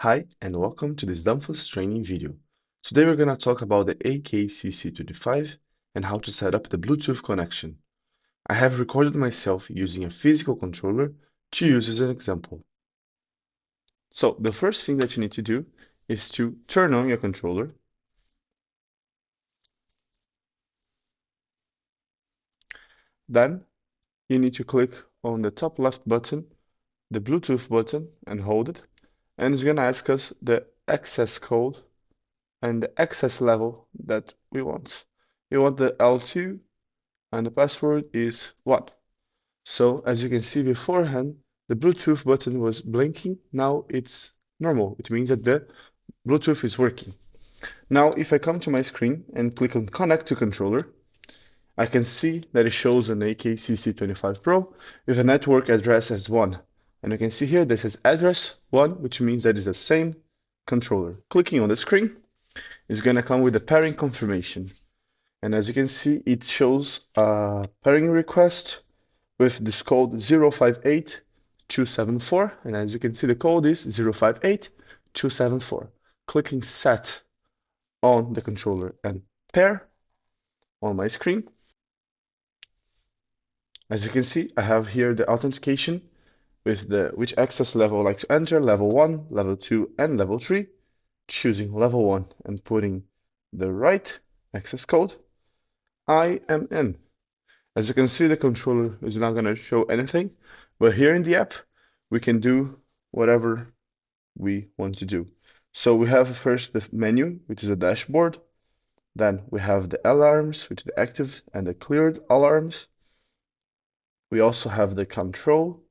Hi, and welcome to this Danfoss training video. Today we're going to talk about the AK-CC25 and how to set up the Bluetooth connection. I have recorded myself using a physical controller to use as an example. So the first thing that you need to do is to turn on your controller. Then you need to click on the top left button, the Bluetooth button, and hold it. And it's going to ask us the access code and the access level that we want. We want the L2 and the password is 1. So as you can see beforehand, the Bluetooth button was blinking. Now it's normal. It means that the Bluetooth is working. Now if I come to my screen and click on Connect to Controller, I can see that it shows an AK-CC25 Pro with a network address as 1. And you can see here this is address 1, which means that it's the same controller. Clicking on the screen is going to come with the pairing confirmation. And as you can see, it shows a pairing request with this code 058274. And as you can see, the code is 058274. Clicking set on the controller and pair on my screen. As you can see, I have here the authentication with which access level I like to enter, level 1, level 2, and level 3. Choosing level 1 and putting the right access code. I am in. As you can see, the controller is not going to show anything, but here in the app, we can do whatever we want to do. So we have first the menu, which is a dashboard. Then we have the alarms, which is the active and the cleared alarms. We also have the control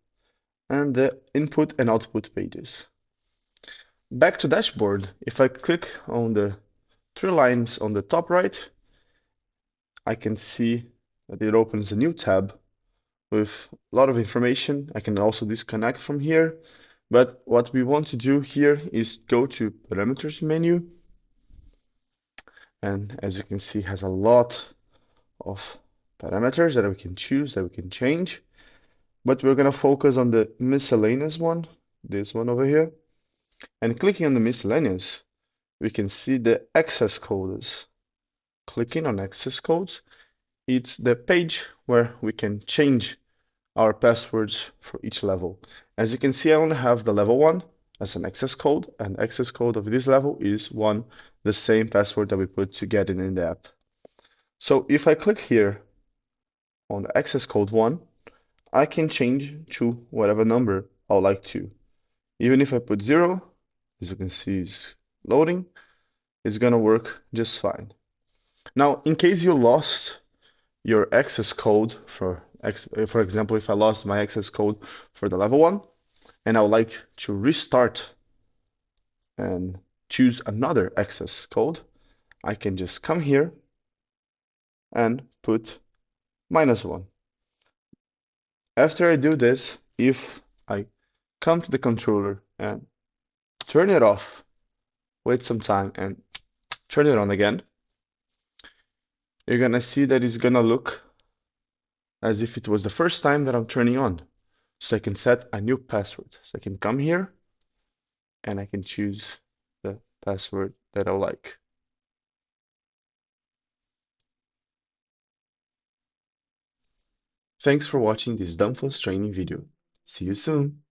and the input and output pages. Back to dashboard, if I click on the 3 lines on the top right, I can see that it opens a new tab with a lot of information. I can also disconnect from here. But what we want to do here is go to parameters menu. And as you can see, it has a lot of parameters that we can choose, that we can change. But we're going to focus on the miscellaneous one, this one over here. And clicking on the miscellaneous, we can see the access codes. Clicking on access codes, it's the page where we can change our passwords for each level. As you can see, I only have the level 1 as an access code, and access code of this level is 1, the same password that we put to get in the app. So if I click here on the access code 1, I can change to whatever number I would like to. Even if I put 0, as you can see is loading, it's gonna work just fine. Now, in case you lost your access code for example, if I lost my access code for the level 1 and I would like to restart and choose another access code, I can just come here and put -1. After I do this, if I come to the controller and turn it off, wait some time and turn it on again, you're gonna see that it's gonna look as if it was the first time that I'm turning on. So I can set a new password. So I can come here and I can choose the password that I like. Thanks for watching this Danfoss training video. See you soon!